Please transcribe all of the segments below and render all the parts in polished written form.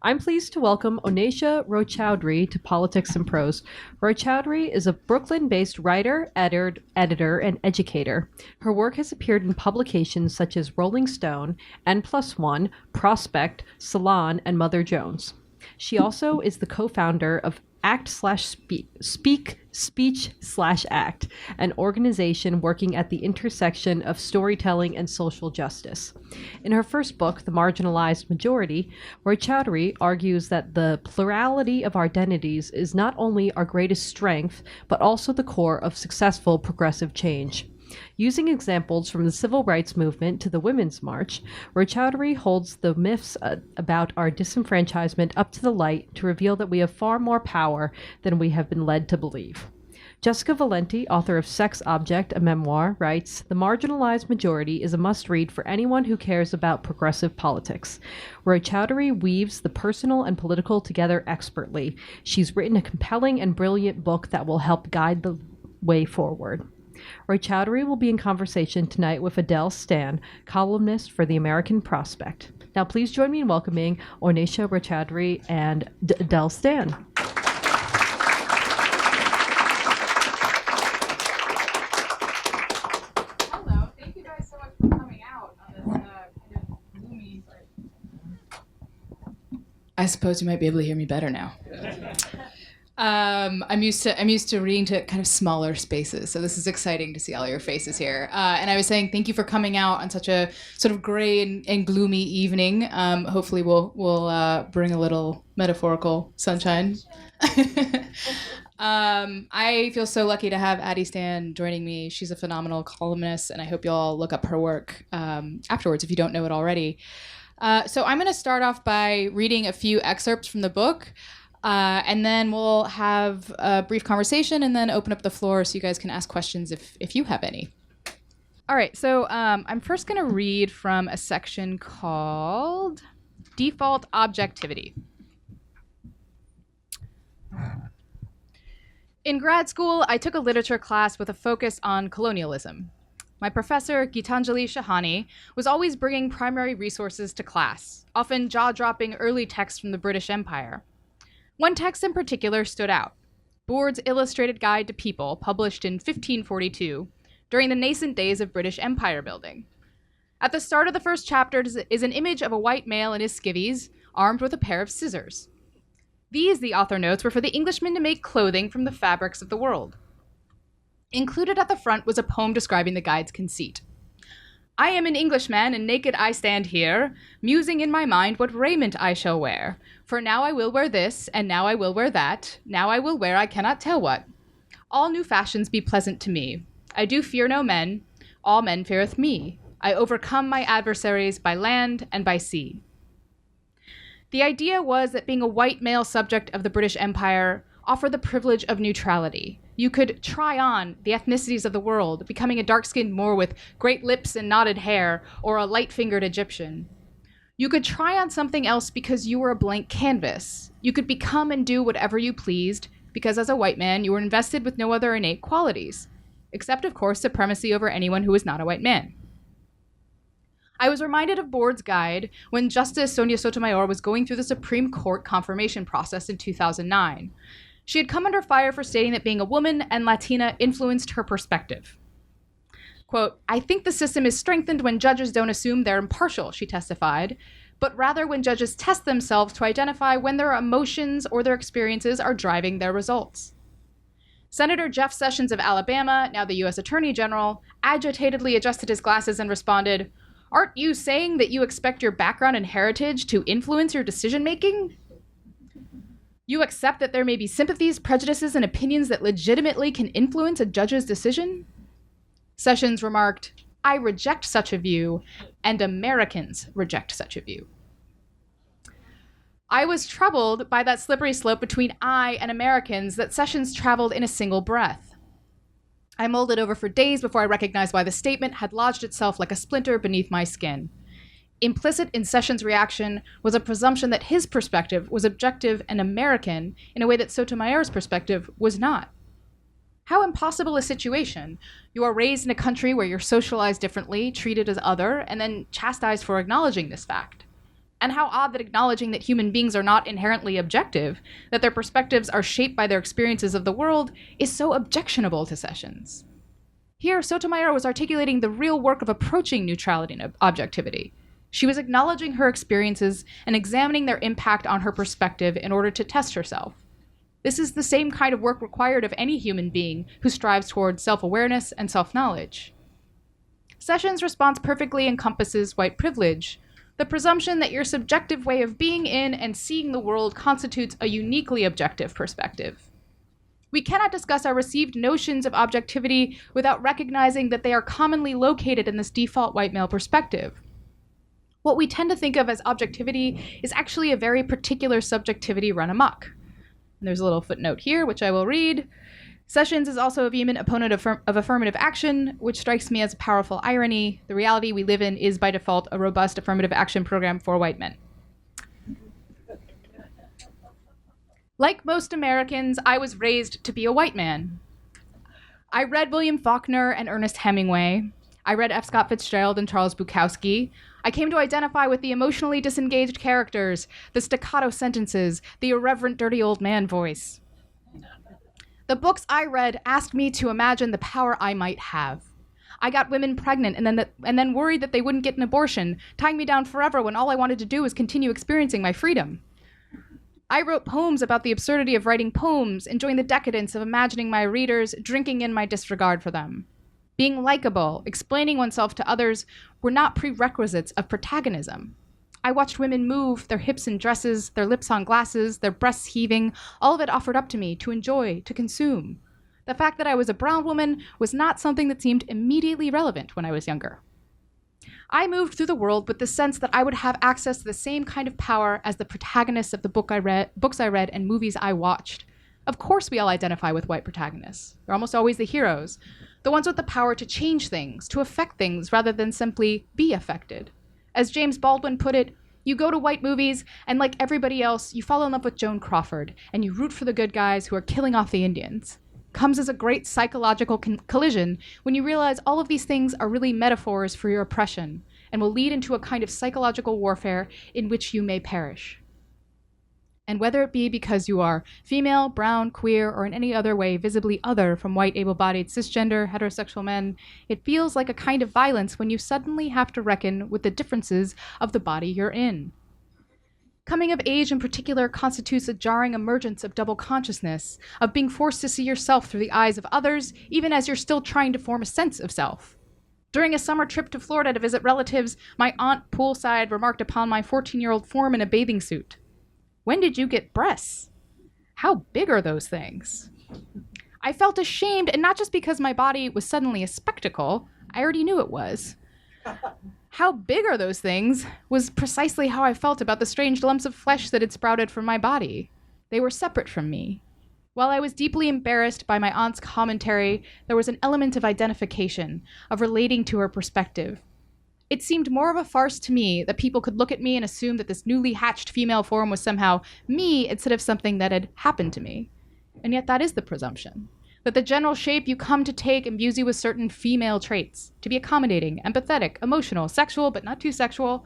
I'm pleased to welcome Onnesha Roychoudhuri to Politics and Prose. Roychoudhuri is a Brooklyn-based writer, editor, and educator. Her work has appeared in publications such as Rolling Stone, N+1, Prospect, Salon, and Mother Jones. She also is the co-founder of Speech/Act, an organization working at the intersection of storytelling and social justice. In her first book, The Marginalized Majority, Roychoudhuri argues that the plurality of our identities is not only our greatest strength, but also the core of successful progressive change. Using examples from the civil rights movement to the Women's March, Roychoudhuri holds the myths about our disenfranchisement up to the light to reveal that we have far more power than we have been led to believe. Jessica Valenti, author of Sex Object, a memoir, writes, "The Marginalized Majority is a must-read for anyone who cares about progressive politics." Roychoudhuri weaves the personal and political together expertly. She's written a compelling and brilliant book that will help guide the way forward. Roychoudhuri will be in conversation tonight with Adele M, columnist for the American Prospect. Now please join me in welcoming Onnesha Roychoudhuri and Adele M. Hello, thank you guys so much for coming out on this kind of gloomy. I suppose you might be able to hear me better now. I'm used to reading to kind of smaller spaces, so this is exciting to see all your faces here. And I was saying thank you for coming out on such a sort of gray and gloomy evening. Hopefully we'll bring a little metaphorical sunshine. I feel so lucky to have Addie Stan joining me. She's a phenomenal columnist, and I hope you all look up her work afterwards if you don't know it already. So I'm going to start off by reading a few excerpts from the book. And then we'll have a brief conversation and then open up the floor so you guys can ask questions if you have any. All right, so I'm first going to read from a section called Default Objectivity. In grad school, I took a literature class with a focus on colonialism. My professor, Gitanjali Shahani, was always bringing primary resources to class, often jaw-dropping early texts from the British Empire. One text in particular stood out, Boord's Illustrated Guide to People, published in 1542, during the nascent days of British empire building. At the start of the first chapter is an image of a white male in his skivvies, armed with a pair of scissors. These, the author notes, were for the Englishmen to make clothing from the fabrics of the world. Included at the front was a poem describing the guide's conceit. I am an Englishman, and naked I stand here, musing in my mind what raiment I shall wear. For now I will wear this, and now I will wear that, now I will wear I cannot tell what. All new fashions be pleasant to me. I do fear no men, all men feareth me. I overcome my adversaries by land and by sea. The idea was that being a white male subject of the British Empire offered the privilege of neutrality. You could try on the ethnicities of the world, becoming a dark-skinned Moor with great lips and knotted hair, or a light-fingered Egyptian. You could try on something else because you were a blank canvas. You could become and do whatever you pleased, because as a white man, you were invested with no other innate qualities, except, of course, supremacy over anyone who was not a white man. I was reminded of Boord's guide when Justice Sonia Sotomayor was going through the Supreme Court confirmation process in 2009. She had come under fire for stating that being a woman and Latina influenced her perspective. Quote, I think the system is strengthened when judges don't assume they're impartial, she testified, but rather when judges test themselves to identify when their emotions or their experiences are driving their results. Senator Jeff Sessions of Alabama, now the U.S. Attorney General, agitatedly adjusted his glasses and responded, aren't you saying that you expect your background and heritage to influence your decision-making? You accept that there may be sympathies, prejudices, and opinions that legitimately can influence a judge's decision? Sessions remarked, I reject such a view, and Americans reject such a view. I was troubled by that slippery slope between I and Americans that Sessions traveled in a single breath. I mulled it over for days before I recognized why the statement had lodged itself like a splinter beneath my skin. Implicit in Sessions' reaction was a presumption that his perspective was objective and American in a way that Sotomayor's perspective was not. How impossible a situation. You are raised in a country where you're socialized differently, treated as other, and then chastised for acknowledging this fact. And how odd that acknowledging that human beings are not inherently objective, that their perspectives are shaped by their experiences of the world, is so objectionable to Sessions. Here, Sotomayor was articulating the real work of approaching neutrality and objectivity. She was acknowledging her experiences and examining their impact on her perspective in order to test herself. This is the same kind of work required of any human being who strives towards self-awareness and self-knowledge. Sessions' response perfectly encompasses white privilege, the presumption that your subjective way of being in and seeing the world constitutes a uniquely objective perspective. We cannot discuss our received notions of objectivity without recognizing that they are commonly located in this default white male perspective. What we tend to think of as objectivity is actually a very particular subjectivity run amok. And there's a little footnote here, which I will read. Sessions is also a vehement opponent of affirmative action, which strikes me as a powerful irony. The reality we live in is, by default, a robust affirmative action program for white men. Like most Americans, I was raised to be a white man. I read William Faulkner and Ernest Hemingway. I read F. Scott Fitzgerald and Charles Bukowski. I came to identify with the emotionally disengaged characters, the staccato sentences, the irreverent dirty old man voice. The books I read asked me to imagine the power I might have. I got women pregnant and then worried that they wouldn't get an abortion, tying me down forever when all I wanted to do was continue experiencing my freedom. I wrote poems about the absurdity of writing poems, enjoying the decadence of imagining my readers, drinking in my disregard for them. Being likable, explaining oneself to others were not prerequisites of protagonism. I watched women move, their hips in dresses, their lips on glasses, their breasts heaving, all of it offered up to me to enjoy, to consume. The fact that I was a brown woman was not something that seemed immediately relevant when I was younger. I moved through the world with the sense that I would have access to the same kind of power as the protagonists of the books I read and movies I watched. Of course we all identify with white protagonists. They're almost always the heroes, the ones with the power to change things, to affect things rather than simply be affected. As James Baldwin put it, you go to white movies and like everybody else, you fall in love with Joan Crawford and you root for the good guys who are killing off the Indians. Comes as a great psychological collision when you realize all of these things are really metaphors for your oppression and will lead into a kind of psychological warfare in which you may perish. And whether it be because you are female, brown, queer, or in any other way visibly other from white, able-bodied, cisgender, heterosexual men, it feels like a kind of violence when you suddenly have to reckon with the differences of the body you're in. Coming of age in particular constitutes a jarring emergence of double consciousness, of being forced to see yourself through the eyes of others, even as you're still trying to form a sense of self. During a summer trip to Florida to visit relatives, my aunt poolside remarked upon my 14-year-old form in a bathing suit. When did you get breasts? How big are those things? I felt ashamed, and not just because my body was suddenly a spectacle. I already knew it was. How big are those things was precisely how I felt about the strange lumps of flesh that had sprouted from my body. They were separate from me. While I was deeply embarrassed by my aunt's commentary, there was an element of identification, of relating to her perspective. It seemed more of a farce to me that people could look at me and assume that this newly hatched female form was somehow me instead of something that had happened to me. And yet that is the presumption, that the general shape you come to take imbues you with certain female traits, to be accommodating, empathetic, emotional, sexual, but not too sexual.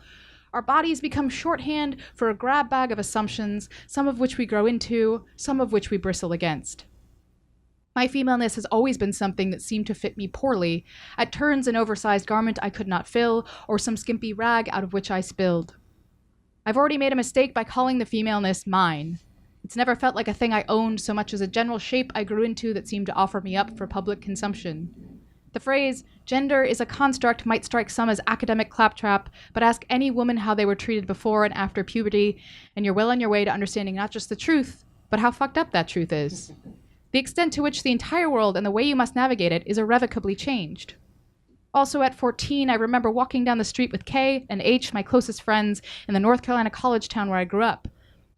Our bodies become shorthand for a grab bag of assumptions, some of which we grow into, some of which we bristle against. My femaleness has always been something that seemed to fit me poorly, at turns an oversized garment I could not fill, or some skimpy rag out of which I spilled. I've already made a mistake by calling the femaleness mine. It's never felt like a thing I owned so much as a general shape I grew into that seemed to offer me up for public consumption. The phrase, gender is a construct, might strike some as academic claptrap, but ask any woman how they were treated before and after puberty, and you're well on your way to understanding not just the truth, but how fucked up that truth is. The extent to which the entire world and the way you must navigate it is irrevocably changed. Also at 14, I remember walking down the street with Kay and H, my closest friends, in the North Carolina college town where I grew up.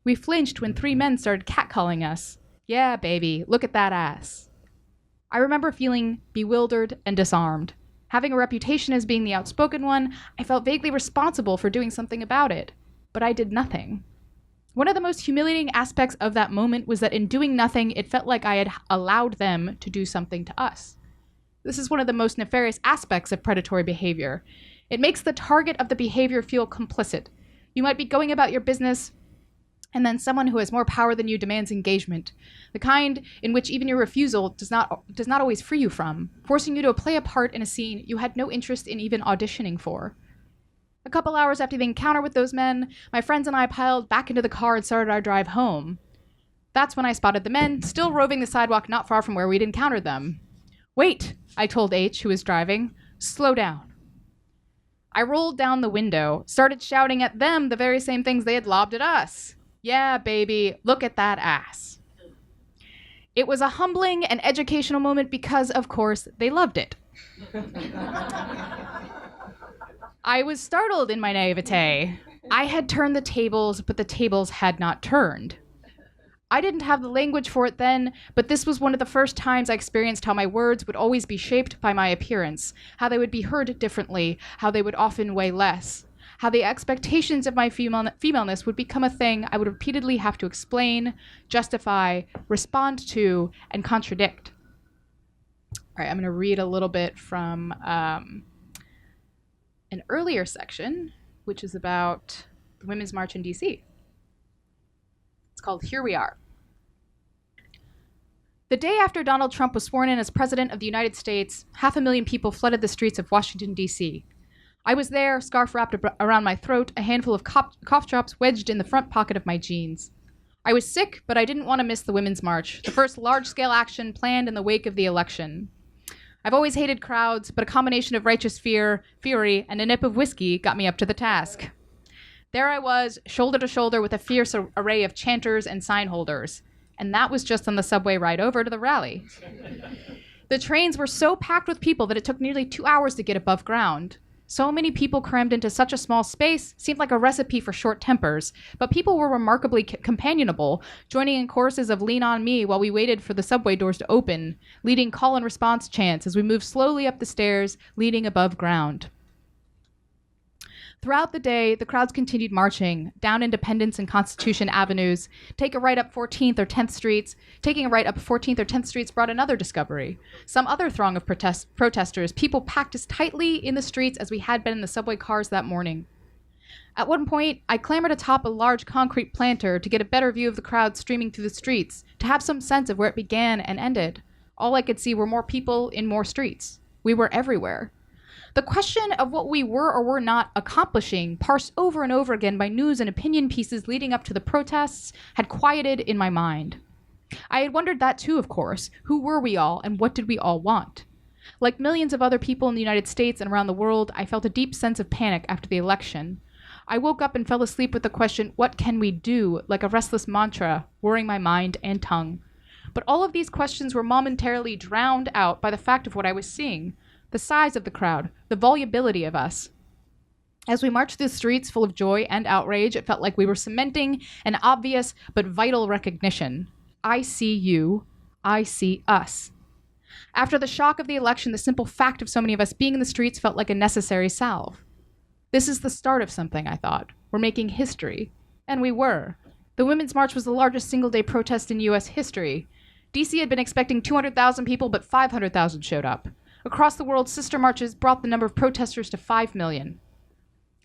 We flinched when 3 men started catcalling us. Yeah, baby, look at that ass. I remember feeling bewildered and disarmed. Having a reputation as being the outspoken one, I felt vaguely responsible for doing something about it. But I did nothing. One of the most humiliating aspects of that moment was that in doing nothing, it felt like I had allowed them to do something to us. This is one of the most nefarious aspects of predatory behavior. It makes the target of the behavior feel complicit. You might be going about your business, and then someone who has more power than you demands engagement, the kind in which even your refusal does not always free you from, forcing you to play a part in a scene you had no interest in even auditioning for. A couple hours after the encounter with those men, my friends and I piled back into the car and started our drive home. That's when I spotted the men, still roving the sidewalk not far from where we'd encountered them. "Wait," I told H, who was driving. "Slow down." I rolled down the window, started shouting at them the very same things they had lobbed at us. "Yeah, baby, look at that ass." It was a humbling and educational moment because, of course, they loved it. I was startled in my naivete. I had turned the tables, but the tables had not turned. I didn't have the language for it then, but this was one of the first times I experienced how my words would always be shaped by my appearance, how they would be heard differently, how they would often weigh less, how the expectations of my femaleness would become a thing I would repeatedly have to explain, justify, respond to, and contradict. All right, I'm going to read a little bit from an earlier section, which is about the Women's March in DC. It's called Here We Are. The day after Donald Trump was sworn in as President of the United States, 500,000 people flooded the streets of Washington, D.C. I was there, scarf wrapped around my throat, a handful of cough drops wedged in the front pocket of my jeans. I was sick, but I didn't want to miss the Women's March, the first large-scale action planned in the wake of the election. I've always hated crowds, but a combination of righteous fury, and a nip of whiskey got me up to the task. There I was, shoulder to shoulder with a fierce array of chanters and sign holders. And that was just on the subway ride over to the rally. The trains were so packed with people that it took nearly 2 hours to get above ground. So many people crammed into such a small space seemed like a recipe for short tempers, but people were remarkably companionable, joining in choruses of Lean On Me while we waited for the subway doors to open, leading call and response chants as we moved slowly up the stairs, leading above ground. Throughout the day, the crowds continued marching down Independence and Constitution Avenues. Take a right up 14th or 10th Streets. Taking a right up 14th or 10th Streets brought another discovery. Some other throng of protesters, people packed as tightly in the streets as we had been in the subway cars that morning. At one point, I clambered atop a large concrete planter to get a better view of the crowd streaming through the streets, to have some sense of where it began and ended. All I could see were more people in more streets. We were everywhere. The question of what we were or were not accomplishing, parsed over and over again by news and opinion pieces leading up to the protests, had quieted in my mind. I had wondered that too, of course. Who were we all, and what did we all want? Like millions of other people in the United States and around the world, I felt a deep sense of panic after the election. I woke up and fell asleep with the question, what can we do, like a restless mantra, worrying my mind and tongue. But all of these questions were momentarily drowned out by the fact of what I was seeing. The size of the crowd, the volubility of us. As we marched through the streets full of joy and outrage, it felt like we were cementing an obvious but vital recognition. I see you, I see us. After the shock of the election, the simple fact of so many of us being in the streets felt like a necessary salve. This is the start of something, I thought. We're making history. And we were. The Women's March was the largest single-day protest in U.S. history. D.C. had been expecting 200,000 people, but 500,000 showed up. Across the world, sister marches brought the number of protesters to 5 million.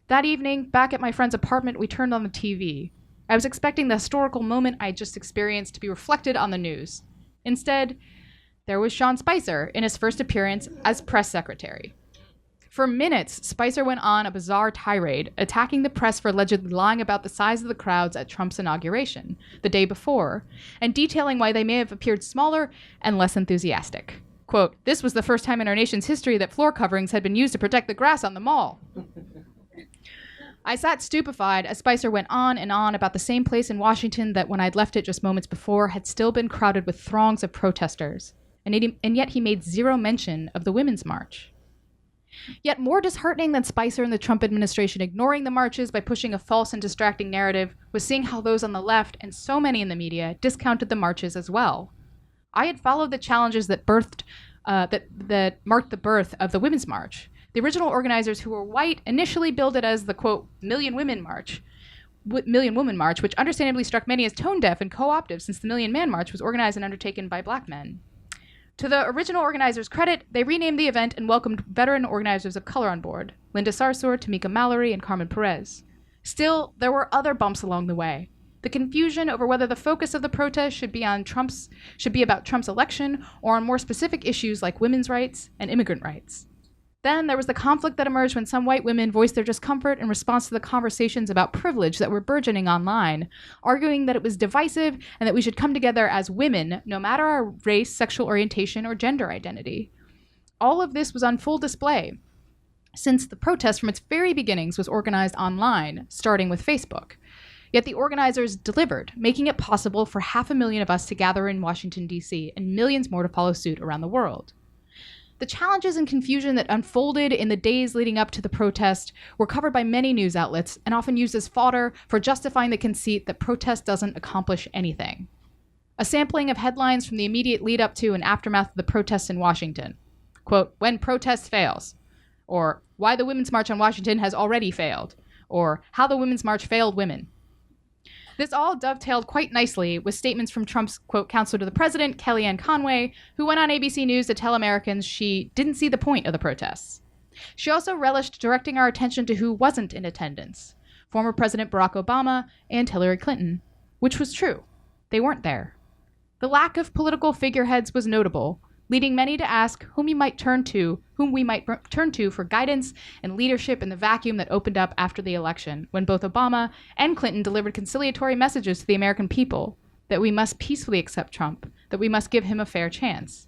That evening, back at my friend's apartment, we turned on the TV. I was expecting the historical moment I had just experienced to be reflected on the news. Instead, there was Sean Spicer in his first appearance as press secretary. For minutes, Spicer went on a bizarre tirade, attacking the press for allegedly lying about the size of the crowds at Trump's inauguration, the day before, and detailing why they may have appeared smaller and less enthusiastic. Quote, "This was the first time in our nation's history that floor coverings had been used to protect the grass on the mall." I sat stupefied as Spicer went on and on about the same place in Washington that when I'd left it just moments before had still been crowded with throngs of protesters. And yet he made zero mention of the Women's March. Yet more disheartening than Spicer and the Trump administration ignoring the marches by pushing a false and distracting narrative was seeing how those on the left, and so many in the media, discounted the marches as well. I had followed the challenges that marked the birth of the Women's March. The original organizers, who were white, initially billed it as the, quote, Million Woman March, which understandably struck many as tone-deaf and co-optive since the Million Man March was organized and undertaken by black men. To the original organizers' credit, they renamed the event and welcomed veteran organizers of color on board, Linda Sarsour, Tamika Mallory, and Carmen Perez. Still, there were other bumps along the way. The confusion over whether the focus of the protest should be about Trump's election or on more specific issues like women's rights and immigrant rights. Then there was the conflict that emerged when some white women voiced their discomfort in response to the conversations about privilege that were burgeoning online, arguing that it was divisive and that we should come together as women, no matter our race, sexual orientation, or gender identity. All of this was on full display, since the protest from its very beginnings was organized online, starting with Facebook. Yet the organizers delivered, making it possible for 500,000 of us to gather in Washington, D.C., and millions more to follow suit around the world. The challenges and confusion that unfolded in the days leading up to the protest were covered by many news outlets and often used as fodder for justifying the conceit that protest doesn't accomplish anything. A sampling of headlines from the immediate lead up to and aftermath of the protests in Washington. Quote, "When protest fails," or "Why the Women's March on Washington has already failed," or "How the Women's March failed women." This all dovetailed quite nicely with statements from Trump's, quote, counselor to the president, Kellyanne Conway, who went on ABC News to tell Americans she didn't see the point of the protests. She also relished directing our attention to who wasn't in attendance, former President Barack Obama and Hillary Clinton, which was true. They weren't there. The lack of political figureheads was notable, leading many to ask whom we might turn to for guidance and leadership in the vacuum that opened up after the election, when both Obama and Clinton delivered conciliatory messages to the American people that we must peacefully accept Trump, that we must give him a fair chance.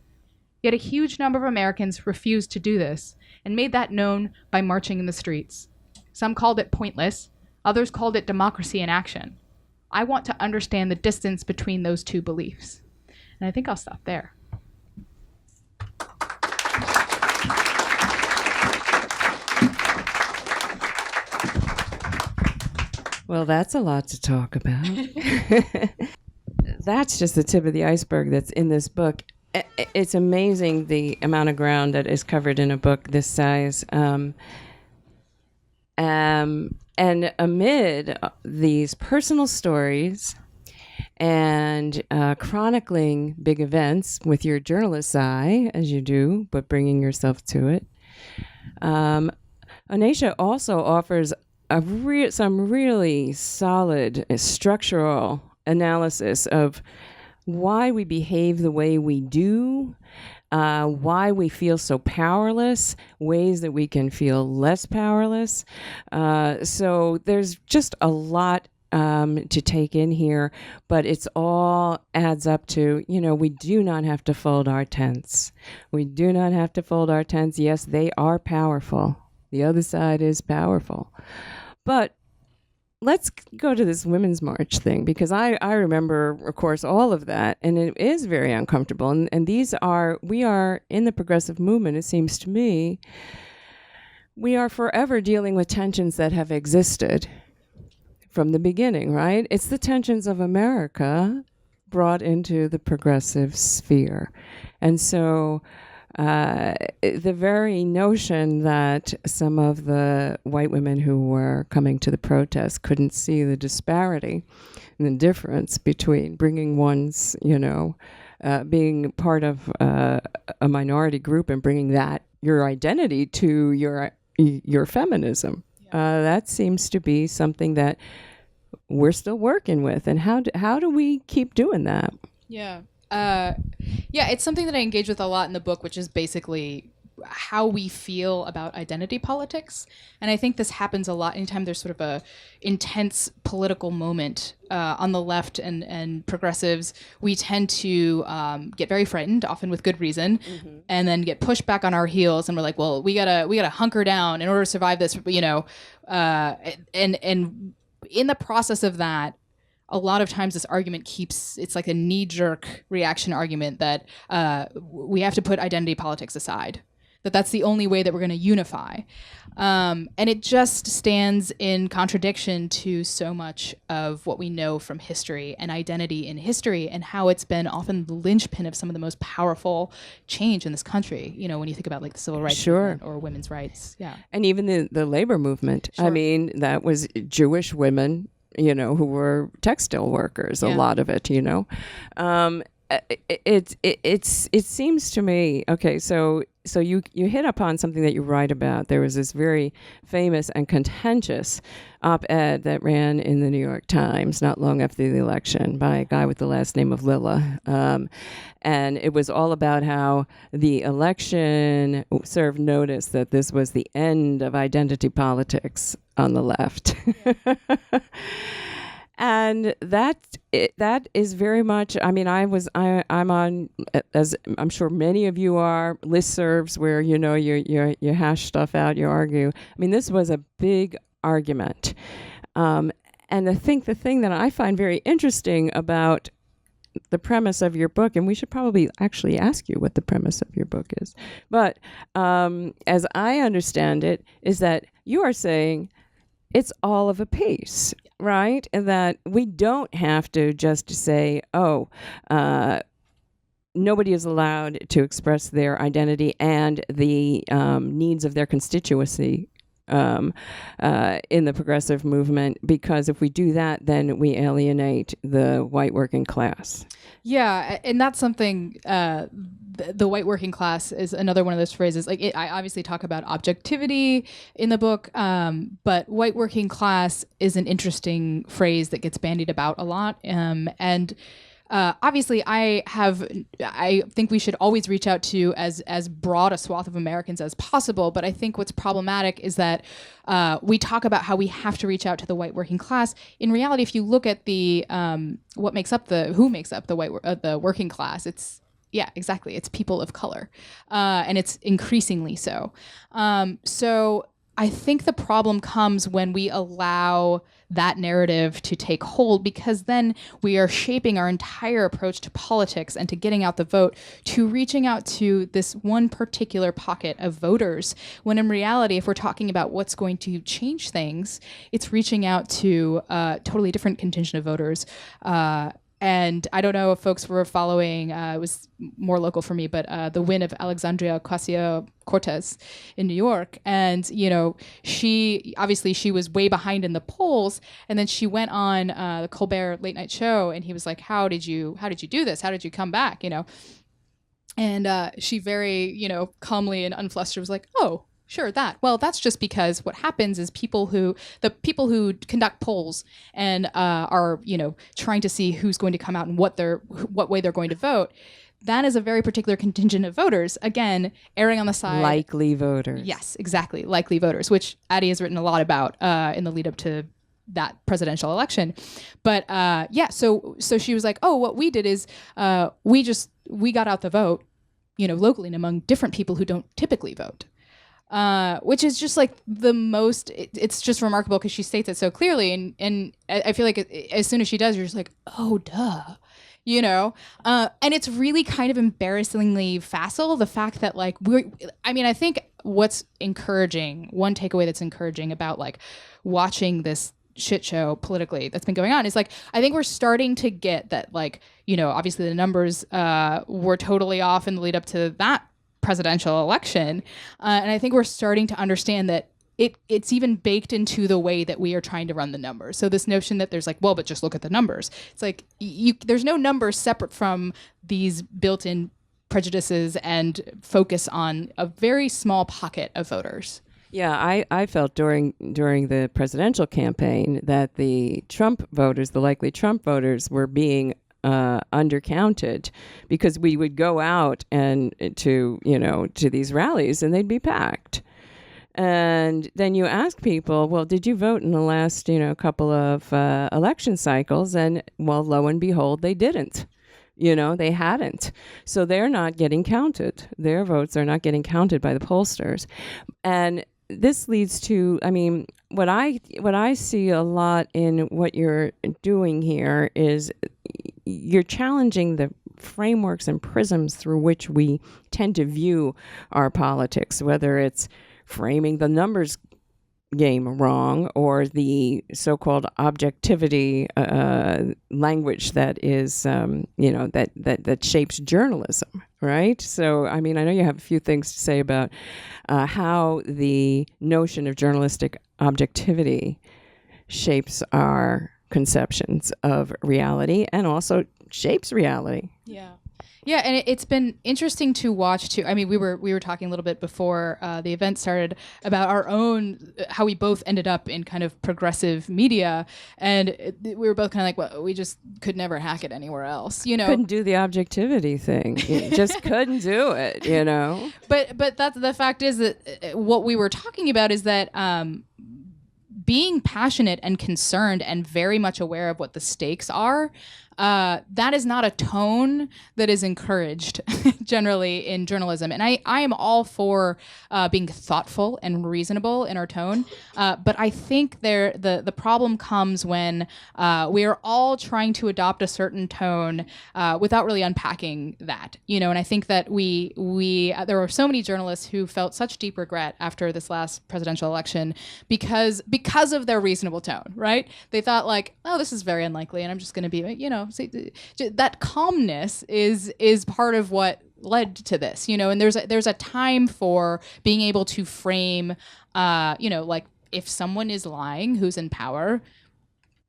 Yet a huge number of Americans refused to do this and made that known by marching in the streets. Some called it pointless, others called it democracy in action. I want to understand the distance between those two beliefs. And I think I'll stop there. Well, that's a lot to talk about. That's just the tip of the iceberg that's in this book. It's amazing the amount of ground that is covered in a book this size. And amid these personal stories and chronicling big events with your journalist's eye, as you do, but bringing yourself to it, Onnesha also offers some really solid structural analysis of why we behave the way we do, why we feel so powerless, ways that we can feel less powerless. So there's just a lot to take in here, but it's all adds up to, we do not have to fold our tents. We do not have to fold our tents. Yes, they are powerful. The other side is powerful. But let's go to this Women's March thing, because I remember, of course, all of that, and it is very uncomfortable. And we are in the progressive movement, it seems to me, we are forever dealing with tensions that have existed from the beginning, right? It's the tensions of America brought into the progressive sphere. And so the very notion that some of the white women who were coming to the protest couldn't see the disparity and the difference between bringing one's, being part of a minority group and bringing your identity to your feminism. That seems to be something that we're still working with. And how do we keep doing that? Yeah. It's something that I engage with a lot in the book, which is basically how we feel about identity politics. And I think this happens a lot anytime there's sort of a intense political moment on the left and progressives. We tend to get very frightened, often with good reason, and then get pushed back on our heels. And we're like, well, we gotta hunker down in order to survive this, and in the process of that, a lot of times this argument it's like a knee-jerk reaction argument that we have to put identity politics aside, that's the only way that we're going to unify. And it just stands in contradiction to so much of what we know from history and identity in history, and how it's been often the linchpin of some of the most powerful change in this country. When you think about like the civil rights movement or women's rights. Yeah. And even the labor movement. Sure. I mean, that was Jewish women, who were textile workers, a lot of it, it seems to me, okay, so you hit upon something that you write about. There was this very famous and contentious op-ed that ran in the New York Times not long after the election by a guy with the last name of Lilla. And it was all about how the election served notice that this was the end of identity politics on the left. And that is very much. I mean, I'm on, as I'm sure many of you are, listservs where you hash stuff out, you argue. I mean, this was a big argument, and I think the thing that I find very interesting about the premise of your book, and we should probably actually ask you what the premise of your book is, but as I understand it, is that you are saying it's all of a piece, right? And that we don't have to just say, nobody is allowed to express their identity and the needs of their constituency in the progressive movement, because if we do that, then we alienate the white working class. Yeah, and that's something, the white working class is another one of those phrases. Like, I obviously talk about objectivity in the book, but white working class is an interesting phrase that gets bandied about a lot. And obviously, I think we should always reach out to as broad a swath of Americans as possible. But I think what's problematic is that we talk about how we have to reach out to the white working class. In reality, if you look at the who makes up the working class, it's people of color, and it's increasingly so. So I think the problem comes when we allow that narrative to take hold, because then we are shaping our entire approach to politics and to getting out the vote to reaching out to this one particular pocket of voters, when in reality, if we're talking about what's going to change things, it's reaching out to a totally different contingent of voters. And I don't know if folks were following, it was more local for me, but the win of Alexandria Ocasio-Cortez in New York. And, she was way behind in the polls. And then she went on the Colbert late night show, and he was like, how did you do this? How did you come back? And she very, calmly and unflustered was like, oh, sure, that. Well, that's just because what happens is the people who conduct polls and are, trying to see who's going to come out and what way they're going to vote, that is a very particular contingent of voters, again, erring on the side. Likely voters. Yes, exactly. Likely voters, which Addie has written a lot about in the lead up to that presidential election. But so she was like, oh, what we did is we got out the vote, locally and among different people who don't typically vote. Which is just like the most, it's just remarkable because she states it so clearly. And I feel like as soon as she does, you're just like, oh, duh, and it's really kind of embarrassingly facile. The fact that I think what's encouraging, one takeaway that's encouraging about watching this shit show politically that's been going on is I think we're starting to get that, obviously the numbers were totally off in the lead up to that presidential election, and I think we're starting to understand that it's even baked into the way that we are trying to run the numbers. So this notion that there's but just look at the numbers. It's there's no numbers separate from these built-in prejudices and focus on a very small pocket of voters. Yeah, I felt during the presidential campaign that the Trump voters, the likely Trump voters, were being undercounted, because we would go out and to these rallies and they'd be packed. And then you ask people, well, did you vote in the last, couple of election cycles? And well, lo and behold, they didn't. They hadn't. So they're not getting counted. Their votes are not getting counted by the pollsters. And this leads to, what I see a lot in what you're doing here is you're challenging the frameworks and prisms through which we tend to view our politics, whether it's framing the numbers game wrong or the so-called objectivity language that is, that shapes journalism, right? So, I know you have a few things to say about how the notion of journalistic objectivity shapes our conceptions of reality and also shapes reality. Yeah. Yeah, and it's been interesting to watch too. I mean, we were talking a little bit before the event started about our own how we both ended up in kind of progressive media, and we were both kind of like, well, we just could never hack it anywhere else, you know. Couldn't do the objectivity thing. You just couldn't do it, you know. But that's the fact is that what we were talking about is that being passionate and concerned and very much aware of what the stakes are, that is not a tone that is encouraged generally in journalism. And I am all for being thoughtful and reasonable in our tone. But I think the problem comes when we are all trying to adopt a certain tone without really unpacking that, you know. And I think that there were so many journalists who felt such deep regret after this last presidential election because of their reasonable tone, right? They thought like, oh, this is very unlikely, and I'm just going to be, you know, that calmness is part of what led to this, you know. And there's a time for being able to frame, you know, like if someone is lying who's in power,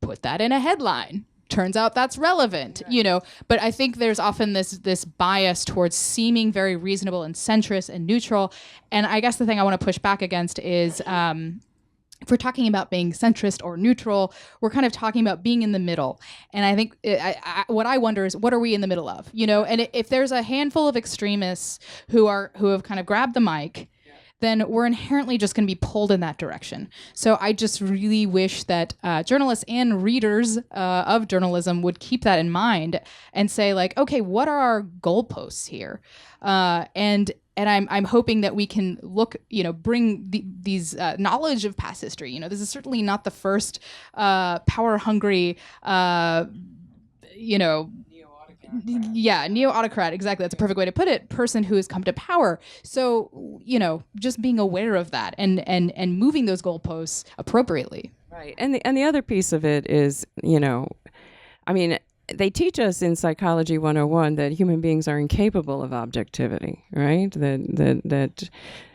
put that in a headline. Turns out that's relevant, you know. But I think there's often this bias towards seeming very reasonable and centrist and neutral. And I guess the thing I want to push back against is if we're talking about being centrist or neutral, we're kind of talking about being in the middle. And I think what I wonder is, what are we in the middle of? You know, and if there's a handful of extremists who have kind of grabbed the mic, then we're inherently just going to be pulled in that direction. So I just really wish that journalists and readers of journalism would keep that in mind and say, like, okay, what are our goalposts here? And I'm hoping that we can look, you know, bring these knowledge of past history. You know, this is certainly not the first power-hungry, you know, neo-autocrat, exactly. That's a perfect way to put it. Person who has come to power. So, you know, just being aware of that and moving those goalposts appropriately. Right. And the other piece of it is, you know, I mean, they teach us in Psychology 101 that human beings are incapable of objectivity, right? That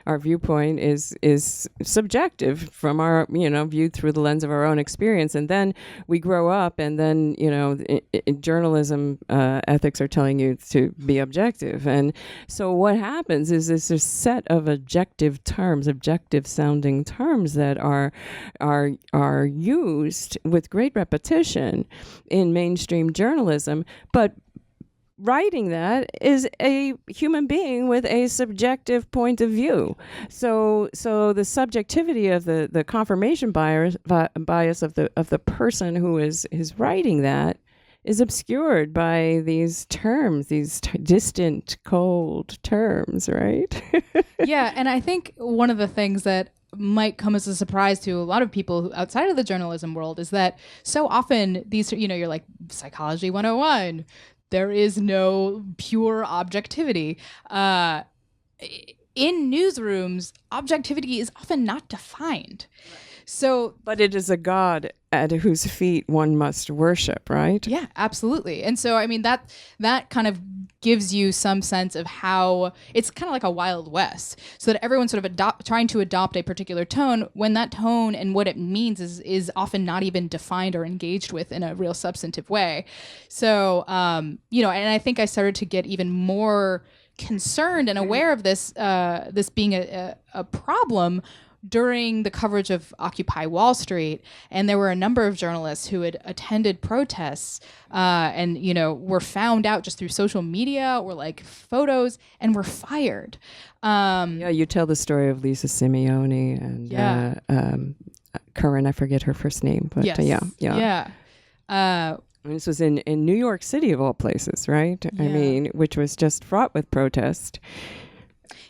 our viewpoint is subjective from our, you know, viewed through the lens of our own experience. And then we grow up, and then, you know, in journalism ethics are telling you to be objective. And so what happens is there's a set of objective terms, objective sounding terms that are used with great repetition in mainstream journalism, but writing that is a human being with a subjective point of view. So the subjectivity of the confirmation bias of the person who is writing that is obscured by these terms, these distant, cold terms, right? Yeah, and I think one of the things that might come as a surprise to a lot of people outside of the journalism world is that so often these, you know, you're like, Psychology 101, there is no pure objectivity. In newsrooms, objectivity is often not defined. So, but it is a God at whose feet one must worship, right? Yeah, absolutely. And so, I mean, that kind of gives you some sense of how it's kind of like a Wild West, so that everyone's sort of trying to adopt a particular tone when that tone and what it means is often not even defined or engaged with in a real substantive way. So, you know, and I think I started to get even more concerned and aware of this being a problem during the coverage of Occupy Wall Street. And there were a number of journalists who had attended protests and, you know, were found out just through social media or like photos and were fired. Yeah, you tell the story of Lisa Simeone and Curran, I forget her first name, but yes. Yeah. This was in New York City of all places, right? Yeah. I mean, which was just fraught with protest.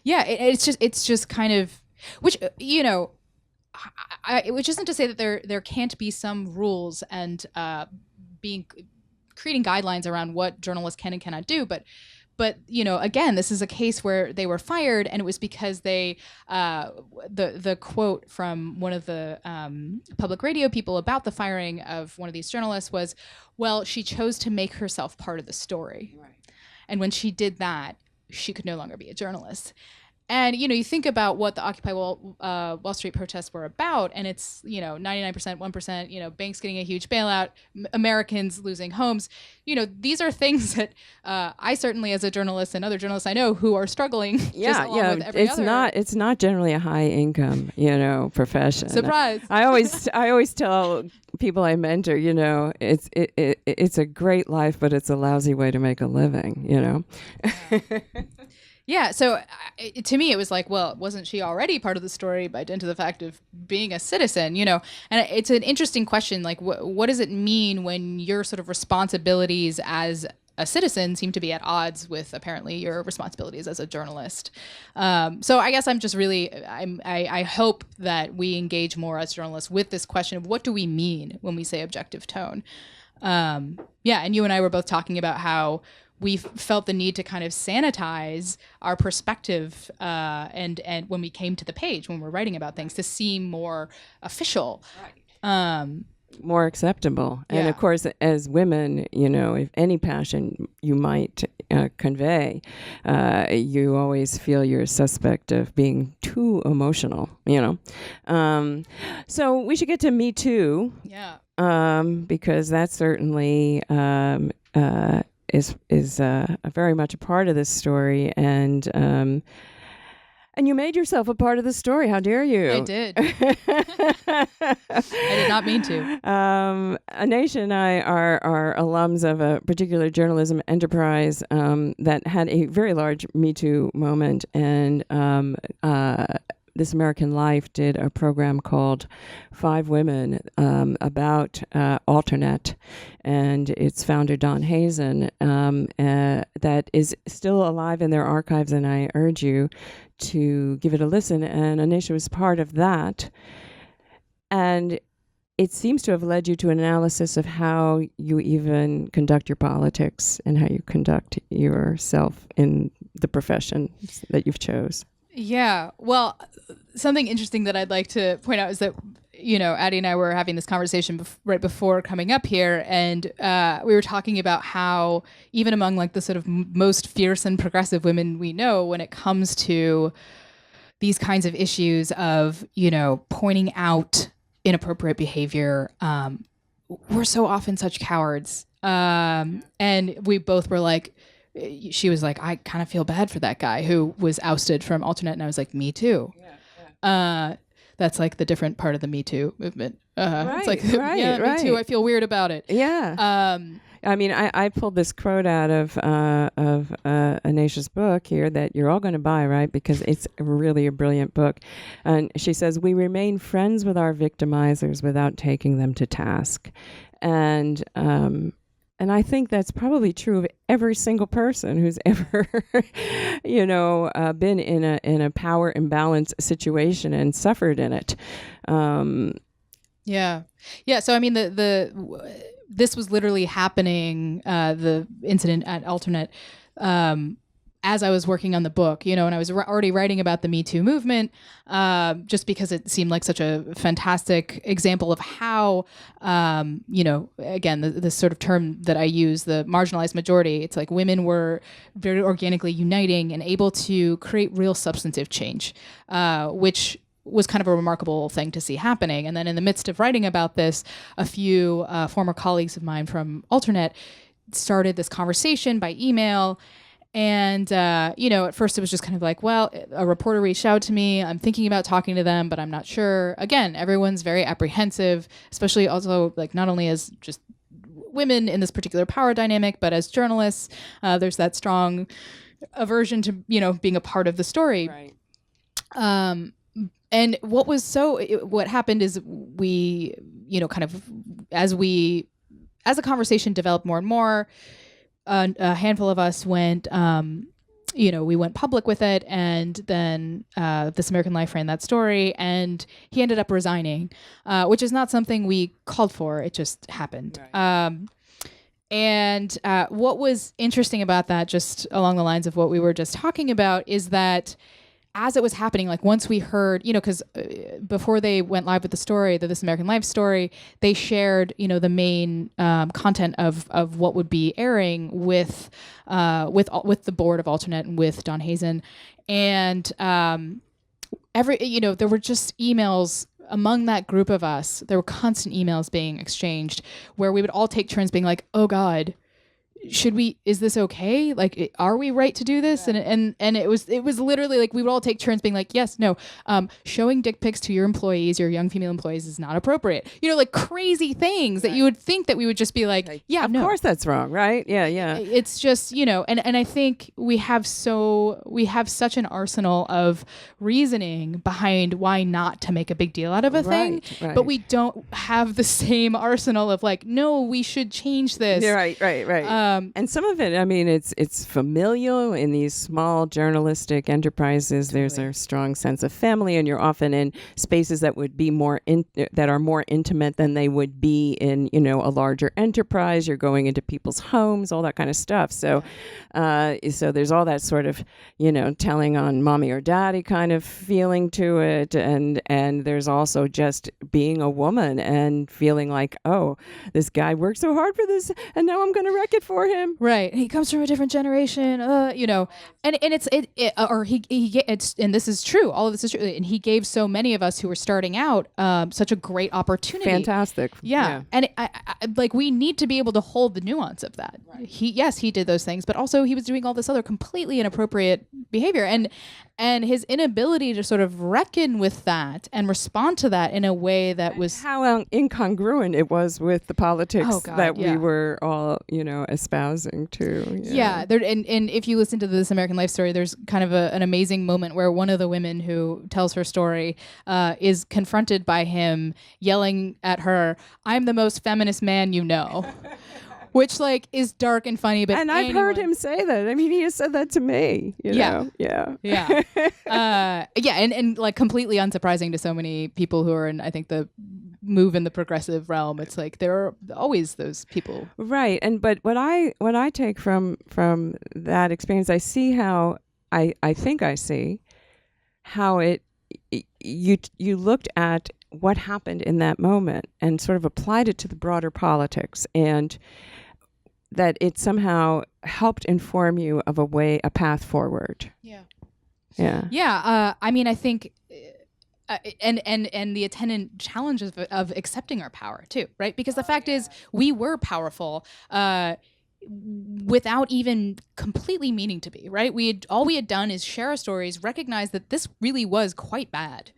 Yeah, it's just kind of, which, you know, which isn't to say that there can't be some rules and creating guidelines around what journalists can and cannot do, but you know, again, this is a case where they were fired, and it was because they the quote from one of the public radio people about the firing of one of these journalists was, well, she chose to make herself part of the story, right. And when she did that, she could no longer be a journalist. And, you think about what the Occupy Wall Street protests were about, and it's, 99%, 1%, banks getting a huge bailout, Americans losing homes. These are things that I certainly, as a journalist, and other journalists I know who are struggling just along with every other. It's not generally a high income, profession. Surprise. I always tell people I mentor, it's a great life, but it's a lousy way to make a living, Yeah, so to me, it was like, well, wasn't she already part of the story by dint of the fact of being a citizen, And it's an interesting question, like, what does it mean when your sort of responsibilities as a citizen seem to be at odds with apparently your responsibilities as a journalist? So I guess I'm just really, I hope that we engage more as journalists with this question of what do we mean when we say objective tone? And you and I were both talking about how we felt the need to kind of sanitize our perspective and when we came to the page, when we're writing about things, to seem more official. Right. More acceptable. Yeah. And of course, as women, if any passion you might convey, you always feel you're a suspect of being too emotional, So we should get to Me Too. Yeah. Because that certainly is very much a part of this story, and you made yourself a part of the story. How dare you? I did. I did not mean to. Onnesha and I are alums of a particular journalism enterprise that had a very large Me Too moment, and This American Life did a program called Five Women about Alternate, and its founder, Don Hazen, that is still alive in their archives, and I urge you to give it a listen. And Onnesha was part of that. And it seems to have led you to an analysis of how you even conduct your politics and how you conduct yourself in the profession that you've chose. Yeah. Well, something interesting that I'd like to point out is that, Addie and I were having this conversation right before coming up here, and we were talking about how even among like the sort of most fierce and progressive women we know, when it comes to these kinds of issues of, pointing out inappropriate behavior, we're so often such cowards. And we both were like, she was like, I kind of feel bad for that guy who was ousted from Alternate. And I was like, me too. Yeah. That's like the different part of the Me Too movement. Right, it's like, right. Me too. I feel weird about it. Yeah. I mean, I pulled this quote out of Onnesha's book here that you're all going to buy, right? Because it's really a brilliant book. And she says, we remain friends with our victimizers without taking them to task. And I think that's probably true of every single person who's ever, been in a power imbalance situation and suffered in it. Yeah. So I mean, this was literally happening. The incident at Alternate. As I was working on the book, and I was already writing about the Me Too movement, just because it seemed like such a fantastic example of how, again, this sort of term that I use, the marginalized majority, it's like women were very organically uniting and able to create real substantive change, which was kind of a remarkable thing to see happening. And then in the midst of writing about this, a few former colleagues of mine from Alternate started this conversation by email. And, at first it was just kind of like, well, a reporter reached out to me. I'm thinking about talking to them, but I'm not sure. Again, everyone's very apprehensive, especially also like not only as just women in this particular power dynamic, but as journalists, there's that strong aversion to, being a part of the story. Right. And what happened is we, kind of as the conversation developed more and more, a handful of us went, we went public with it, and then This American Life ran that story, and he ended up resigning, which is not something we called for. It just happened. Right. And what was interesting about that, just along the lines of what we were just talking about, is that as it was happening, like once we heard, because before they went live with the story, the This American Life story, they shared, the main content of what would be airing with the board of Alternate and with Don Hazen, and there were just emails among that group of us. There were constant emails being exchanged where we would all take turns being like, "Oh God, is this okay? Like, are we right to do this?" Yeah. And it was literally like we would all take turns being like, yes, no, showing dick pics to your employees, your young female employees, is not appropriate. Like crazy things that you would think that we would just be like, yeah, of course that's wrong, right? Yeah. It's just, and I think we have such an arsenal of reasoning behind why not to make a big deal out of a thing, but we don't have the same arsenal of like, no, we should change this. Yeah, right. And some of it, I mean, it's familial in these small journalistic enterprises. Totally. There's a strong sense of family, and you're often in spaces that would be that are more intimate than they would be in, a larger enterprise. You're going into people's homes, all that kind of stuff. So, so there's all that sort of, telling on mommy or daddy kind of feeling to it, and there's also just being a woman and feeling like, oh, this guy worked so hard for this, and now I'm going to wreck it for him. Right. He comes from a different generation, and and this is true. All of this is true. And he gave so many of us who were starting out such a great opportunity. Fantastic. Yeah. And I like, we need to be able to hold the nuance of that. Right. He did those things, but also he was doing all this other completely inappropriate behavior. And his inability to sort of reckon with that and respond to that in a way that was... How incongruent it was with the politics we were all, espousing to. Yeah. And if you listen to the This American Life story, there's kind of an amazing moment where one of the women who tells her story is confronted by him yelling at her, "I'm the most feminist man you know." Which is dark and funny, but I've heard him say that. I mean, he has said that to me. Yeah. And like completely unsurprising to so many people who are in, I think, the move in the progressive realm. It's like there are always those people, right? But what I take from that experience, I see how I think I see how you looked at what happened in that moment and sort of applied it to the broader politics, and that it somehow helped inform you of a path forward. Yeah. I mean, I think, and the attendant challenges of accepting our power too, right? Because the fact is, we were powerful without even completely meaning to be, right? All we had done is share our stories, recognize that this really was quite bad,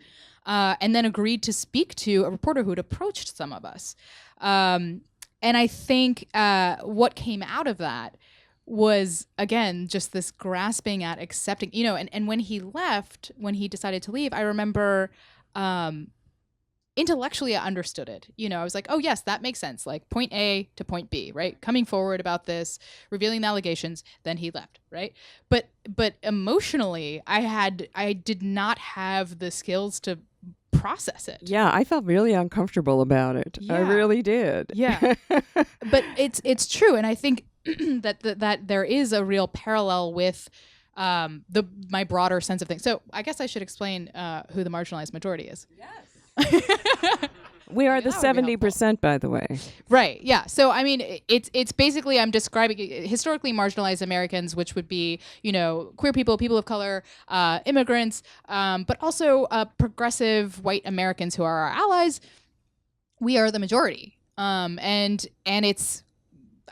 and then agreed to speak to a reporter who had approached some of us. And I think what came out of that was, again, just this grasping at accepting, and when he decided to leave, I remember intellectually I understood it. I was like, oh, yes, that makes sense. Like point A to point B, right? Coming forward about this, revealing the allegations, then he left, right? But emotionally, I did not have the skills to process it. Yeah, I felt really uncomfortable about it. Yeah. I really did. Yeah. But it's true, and I think that there is a real parallel with my broader sense of things. So I guess I should explain who the marginalized majority is. Yes. We are the 70%, by the way. Right. Yeah. So, I mean, it's basically, I'm describing historically marginalized Americans, which would be, queer people of color, immigrants, but also progressive white Americans who are our allies. We are the majority. And it's,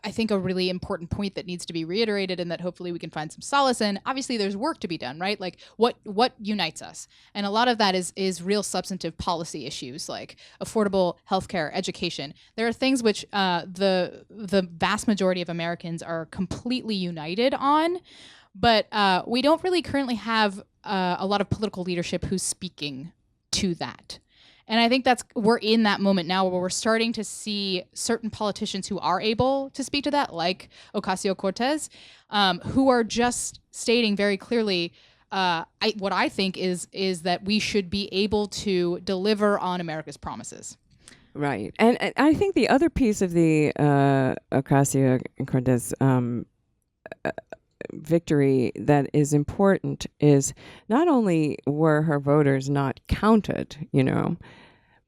I think, a really important point that needs to be reiterated, and that hopefully we can find some solace in. Obviously, there's work to be done, right? Like what unites us, and a lot of that is real substantive policy issues like affordable healthcare, education. There are things which the vast majority of Americans are completely united on, but we don't really currently have a lot of political leadership who's speaking to that. And I think we're in that moment now where we're starting to see certain politicians who are able to speak to that, like Ocasio-Cortez, who are just stating very clearly what I think is that we should be able to deliver on America's promises. Right. And I think the other piece of the Ocasio-Cortez victory that is important is not only were her voters not counted,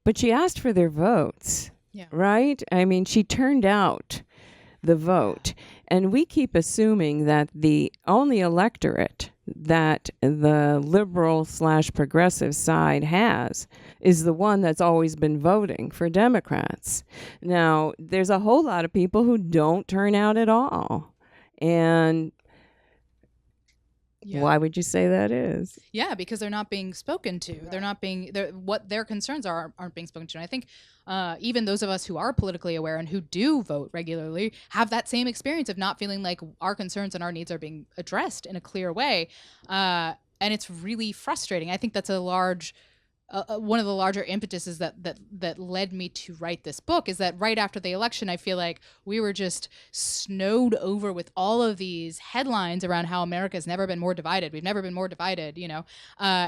but she asked for their votes, right? I mean, she turned out the vote. And we keep assuming that the only electorate that the liberal/progressive side has is the one that's always been voting for Democrats. Now, there's a whole lot of people who don't turn out at all. And why would you say that is? Yeah, because they're not being spoken to. Right. They're not being, what their concerns aren't being spoken to. And I think even those of us who are politically aware and who do vote regularly have that same experience of not feeling like our concerns and our needs are being addressed in a clear way. And it's really frustrating. I think that's a large one of the larger impetuses that led me to write this book is that right after the election, I feel like we were just snowed over with all of these headlines around how America's never been more divided. We've never been more divided, and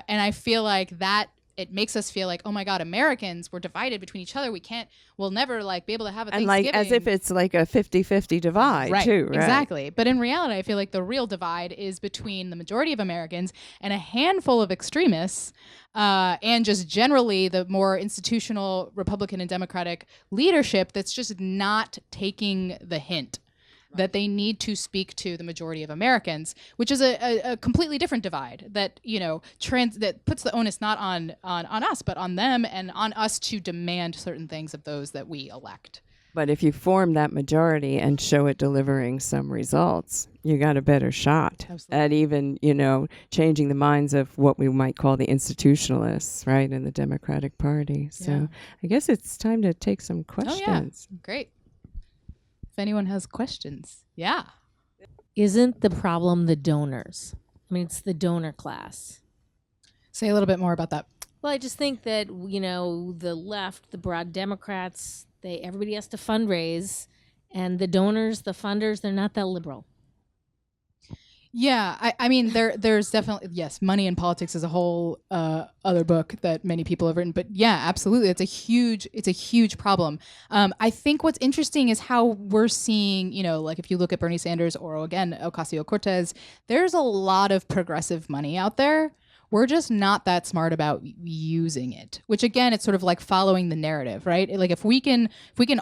I feel like that it makes us feel like, oh my God, Americans, we're divided between each other. We'll never be able to have a Thanksgiving. And as if it's like a 50-50 divide, right, too, right? Exactly. But in reality, I feel like the real divide is between the majority of Americans and a handful of extremists, and just generally the more institutional Republican and Democratic leadership that's just not taking the hint. That they need to speak to the majority of Americans, which is a completely different divide that that puts the onus not on us but on them and on us to demand certain things of those that we elect. But if you form that majority and show it delivering some results, you got a better shot at even changing the minds of what we might call the institutionalists, right, in the Democratic Party. So I guess it's time to take some questions. Oh, yeah. Great. If anyone has questions. Yeah. Isn't the problem the donors? I mean, it's the donor class. Say a little bit more about that. Well, I just think that, the left, the broad Democrats, everybody has to fundraise, and the donors, the funders, they're not that liberal. Yeah, I mean, there's definitely, yes, money in politics is a whole other book that many people have written. But yeah, absolutely, it's a huge problem. I think what's interesting is how we're seeing, if you look at Bernie Sanders or again Ocasio-Cortez, there's a lot of progressive money out there. We're just not that smart about using it, which again, it's sort of like following the narrative, right? Like if we can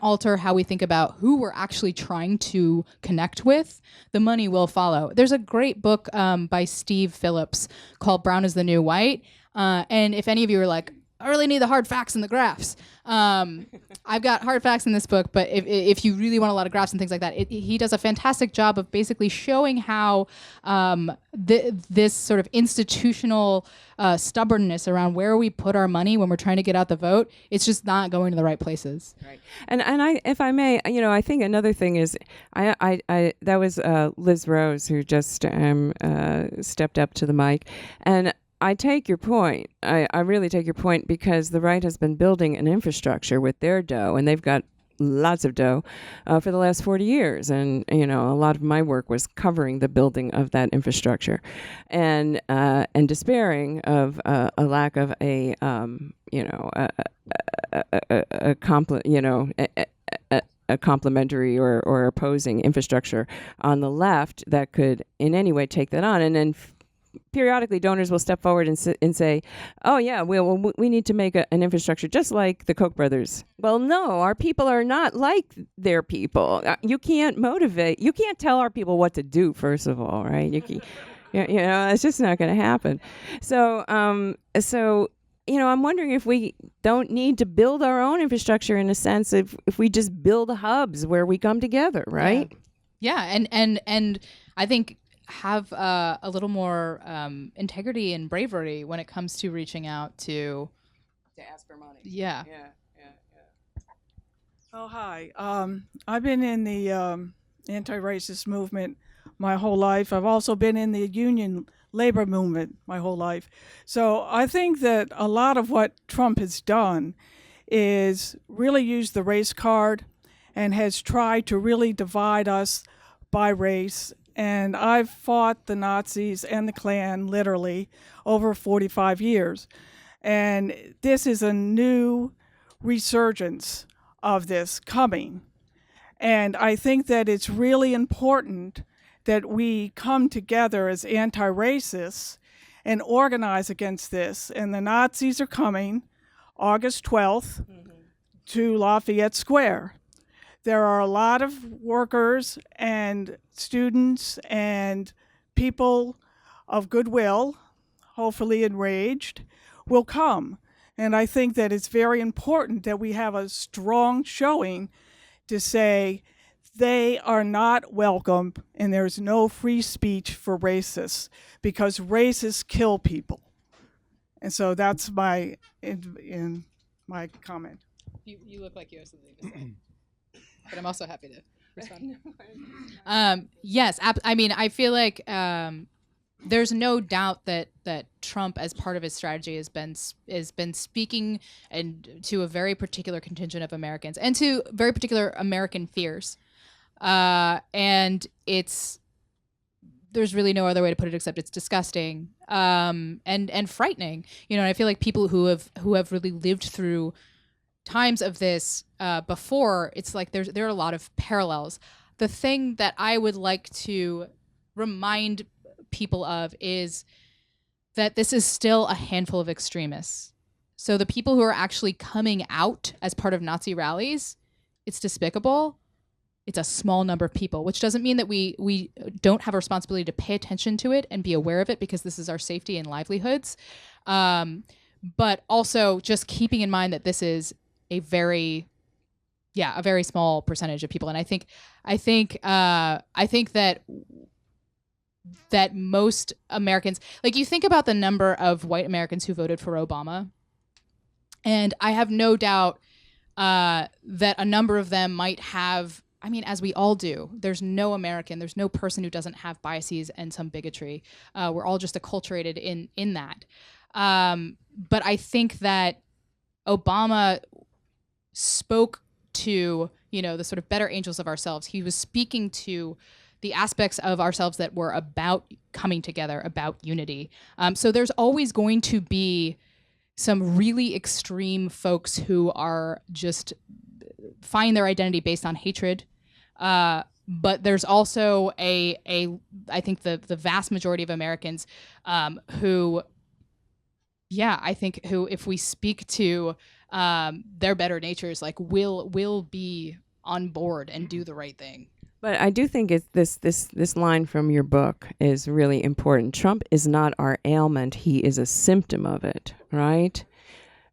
alter how we think about who we're actually trying to connect with, the money will follow. There's a great book by Steve Phillips called Brown is the New White. And if any of you are like, I really need the hard facts and the graphs. I've got hard facts in this book, but if you really want a lot of graphs and things like that, he does a fantastic job of basically showing how this sort of institutional stubbornness around where we put our money when we're trying to get out the vote, it's just not going to the right places. Right. And I, if I may, I think another thing is, I that was Liz Rose who just stepped up to the mic, and I take your point. I really take your point because the right has been building an infrastructure with their dough, and they've got lots of dough for the last 40 years. And, a lot of my work was covering the building of that infrastructure and despairing of a lack of a complementary or opposing infrastructure on the left that could in any way take that on. And then periodically donors will step forward and say, oh yeah, we need to make an infrastructure just like the Koch brothers. Well, no, our people are not like their people. You can't tell our people what to do, first of all, right? It's just not going to happen. So I'm wondering if we don't need to build our own infrastructure in a sense if we just build hubs where we come together, right? Yeah, and I think have a little more integrity and bravery when it comes to reaching out to ask for money. Yeah. Oh, hi. I've been in the anti-racist movement my whole life. I've also been in the union labor movement my whole life. So I think that a lot of what Trump has done is really use the race card and has tried to really divide us by race. And I've fought the Nazis and the Klan literally over 45 years. And this is a new resurgence of this coming. And I think that it's really important that we come together as anti-racists and organize against this. And the Nazis are coming August 12th to Lafayette Square. There are a lot of workers and students and people of goodwill, hopefully enraged, will come. And I think that it's very important that we have a strong showing to say they are not welcome and there's no free speech for racists, because racists kill people. And so that's my in my comment. You look like you have something to say, but I'm also happy to respond. Yes, I mean, I feel like there's no doubt that Trump, as part of his strategy, has been speaking to a very particular contingent of Americans and to very particular American fears, and there's really no other way to put it except it's disgusting and frightening. And I feel like people who have really lived through times of this before, it's like there are a lot of parallels. The thing that I would like to remind people of is that this is still a handful of extremists. So the people who are actually coming out as part of Nazi rallies, it's despicable. It's a small number of people, which doesn't mean that we don't have a responsibility to pay attention to it and be aware of it, because this is our safety and livelihoods. But also just keeping in mind that this is a very small percentage of people. And I think that most Americans, like, you think about the number of white Americans who voted for Obama, and I have no doubt that a number of them might have, I mean, as we all do, there's no American, there's no person who doesn't have biases and some bigotry. We're all just acculturated in that. But I think that Obama spoke to, the sort of better angels of ourselves. He was speaking to the aspects of ourselves that were about coming together, about unity. So there's always going to be some really extreme folks who are just find their identity based on hatred. But there's also I think the vast majority of Americans who, if we speak to their better natures, like will be on board and do the right thing. But I do think this line from your book is really important. Trump is not our ailment; he is a symptom of it, right?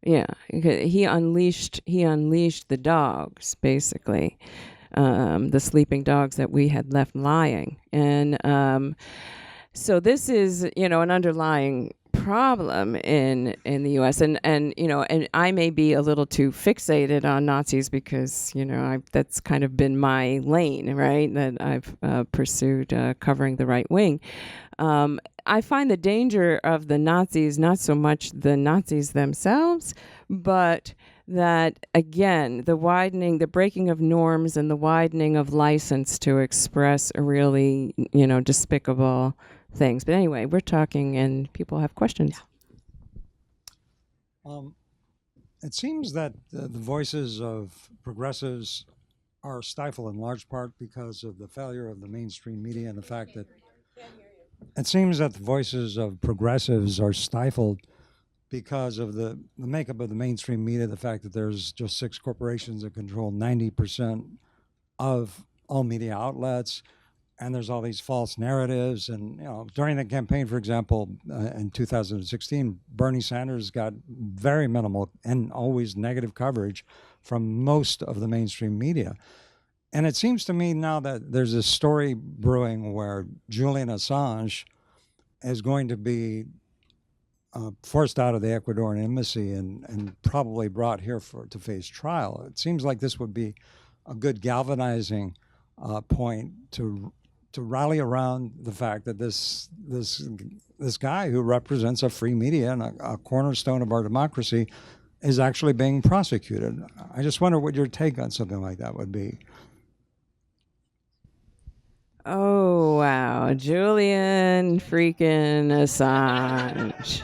Yeah, he unleashed the dogs, basically, the sleeping dogs that we had left lying, and so this is an underlying problem in the U.S. and I may be a little too fixated on Nazis because that's kind of been my lane, right? That I've pursued covering the right wing. I find the danger of the Nazis not so much the Nazis themselves, but that again the breaking of norms and the widening of license to express a really despicable things. But anyway, we're talking and people have questions. It seems that the voices of progressives are stifled in large part because of the failure of the mainstream media and the fact that it seems that the voices of progressives are stifled because of the makeup of the mainstream media, the fact that there's just 6 corporations that control 90% of all media outlets. And there's all these false narratives. And during the campaign, for example, in 2016, Bernie Sanders got very minimal and always negative coverage from most of the mainstream media. And it seems to me now that there's a story brewing where Julian Assange is going to be forced out of the Ecuadorian embassy and probably brought here to face trial. It seems like this would be a good galvanizing point to rally around the fact that this guy who represents a free media and a cornerstone of our democracy is actually being prosecuted. I just wonder what your take on something like that would be. Oh, wow. Julian freaking Assange.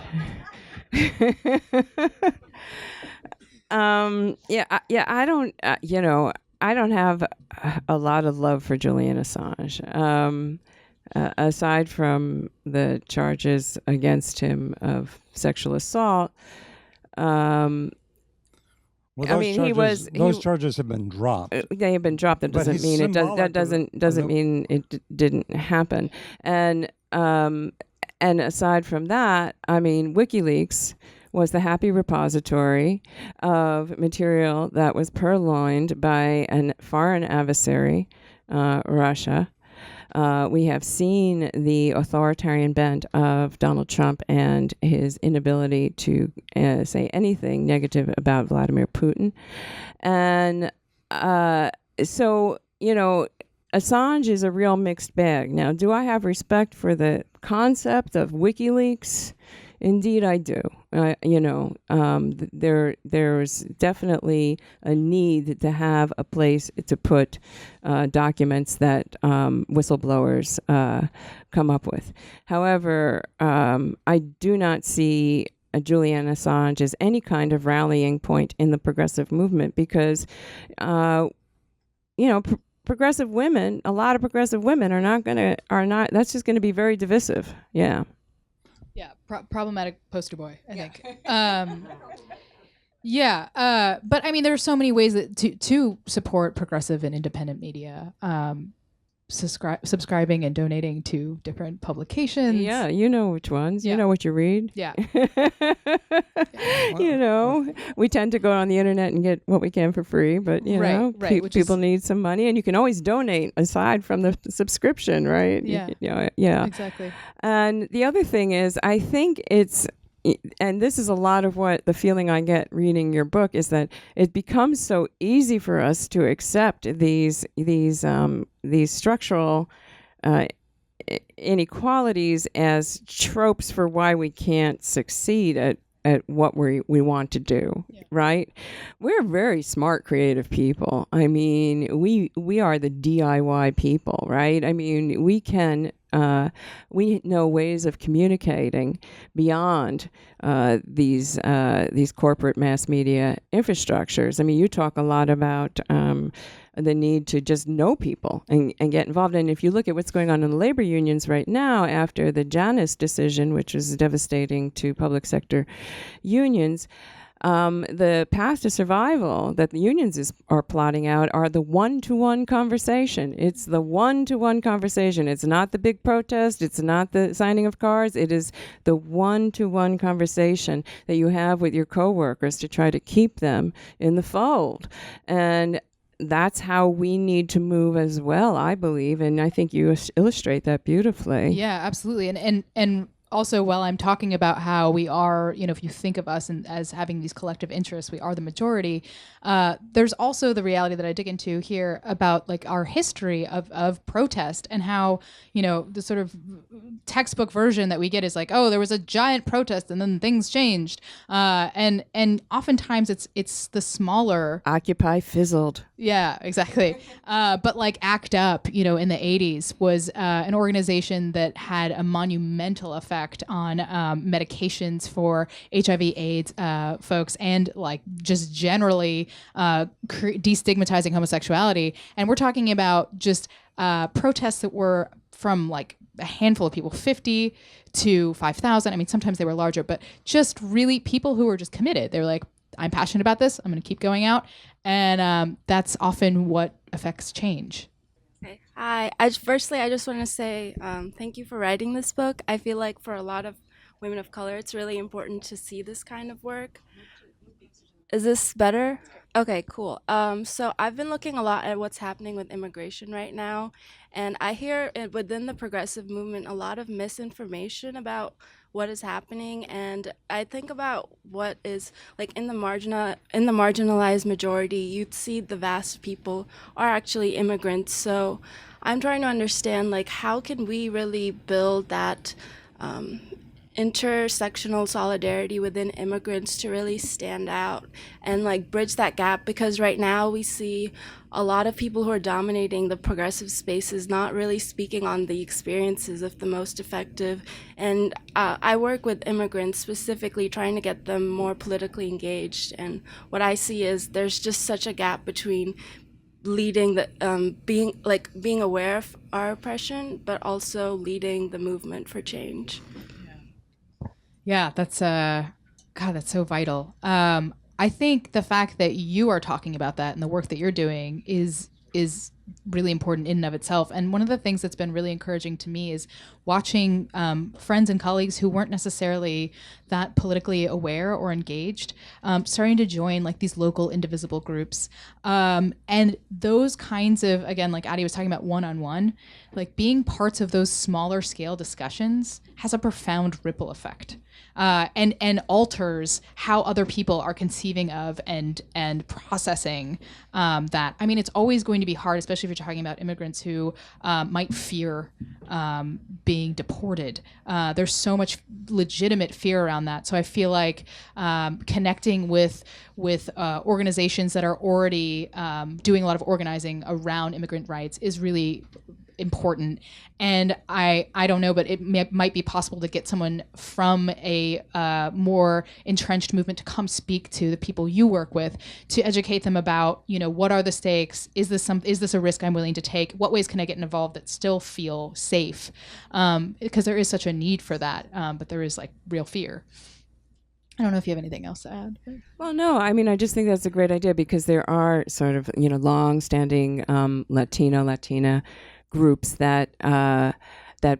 I don't have a lot of love for Julian Assange aside from the charges against him of sexual assault. Well, I mean, those charges have been dropped. They have been dropped. That But doesn't he's mean it does. That symbolic doesn't of the- mean it didn't happen. And aside from that, I mean, WikiLeaks was the happy repository of material that was purloined by a foreign adversary, Russia. We have seen the authoritarian bent of Donald Trump and his inability to say anything negative about Vladimir Putin. And so, Assange is a real mixed bag. Now, do I have respect for the concept of WikiLeaks? Indeed, I do. There's definitely a need to have a place to put documents that whistleblowers come up with. However, I do not see Julian Assange as any kind of rallying point in the progressive movement because, progressive women, a lot of progressive women are not. That's just going to be very divisive. Yeah. Yeah, problematic poster boy, I think. But I mean, there are so many ways that to support progressive and independent media. Subscribing and donating to different publications. Yeah, you know which ones. Yeah. You know what you read. Yeah. We tend to go on the internet and get what we can for free, but people need some money, and you can always donate aside from the subscription, right? Yeah. Yeah. Exactly. And the other thing is, I think and this is a lot of what the feeling I get reading your book is that it becomes so easy for us to accept these structural inequalities as tropes for why we can't succeed at what we want to do, right? We're very smart, creative people. I mean, we are the DIY people, right? I mean, we know ways of communicating beyond these corporate mass media infrastructures. I mean, you talk a lot about the need to just know people and get involved. And if you look at what's going on in the labor unions right now after the Janus decision, which is devastating to public sector unions, the path to survival that the unions are plotting out are the one-to-one conversation. It's the one-to-one conversation. It's not the big protest. It's not the signing of cards. It is the one-to-one conversation that you have with your coworkers to try to keep them in the fold. And that's how we need to move as well, I believe. And I think you illustrate that beautifully. Yeah, absolutely. And also, while I'm talking about how we are, if you think of us as having these collective interests, we are the majority. There's also the reality that I dig into here about like our history of protest and how, the sort of textbook version that we get is like, oh, there was a giant protest and then things changed. And oftentimes it's the smaller. Occupy fizzled. Yeah, exactly. But like ACT UP, in the 80s was an organization that had a monumental effect on medications for HIV/AIDS folks and like just generally destigmatizing homosexuality. And we're talking about just protests that were from like a handful of people, 50 to 5,000. I mean, sometimes they were larger, but just really people who were just committed. They were like, I'm passionate about this. I'm going to keep going out. And that's often what affects change. Okay. Hi. Firstly, I just want to say thank you for writing this book. I feel like for a lot of women of color, it's really important to see this kind of work. Is this better? Okay, cool. So I've been looking a lot at what's happening with immigration right now, and I hear within the progressive movement a lot of misinformation about what is happening, and I think about what is like in the marginalized majority. You'd see the vast people are actually immigrants. So I'm trying to understand like how can we really build that intersectional solidarity within immigrants to really stand out and like bridge that gap, because right now we see a lot of people who are dominating the progressive spaces not really speaking on the experiences of the most effective. And I work with immigrants specifically trying to get them more politically engaged, and what I see is there's just such a gap between leading the being aware of our oppression, but also leading the movement for change. Yeah, that's God, that's so vital. I think the fact that you are talking about that and the work that you're doing is really important in and of itself. And one of the things that's been really encouraging to me is watching friends and colleagues who weren't necessarily that politically aware or engaged starting to join like these local Indivisible groups. And those kinds of, again, like Addie was talking about one-on-one, like being parts of those smaller scale discussions has a profound ripple effect. And alters how other people are conceiving of and processing that. I mean, it's always going to be hard, especially if you're talking about immigrants who might fear being deported. There's so much legitimate fear around that. So I feel like connecting with organizations that are already doing a lot of organizing around immigrant rights is really important. And I don't know, but it might be possible to get someone from a more entrenched movement to come speak to the people you work with, to educate them about, you know, what are the stakes? Is this a risk I'm willing to take? What ways can I get involved that still feel safe? Because there is such a need for that, but there is like real fear. I don't know if you have anything else to add. Well, no, I mean, I just think that's a great idea because there are sort of, you know, long-standing Latina groups that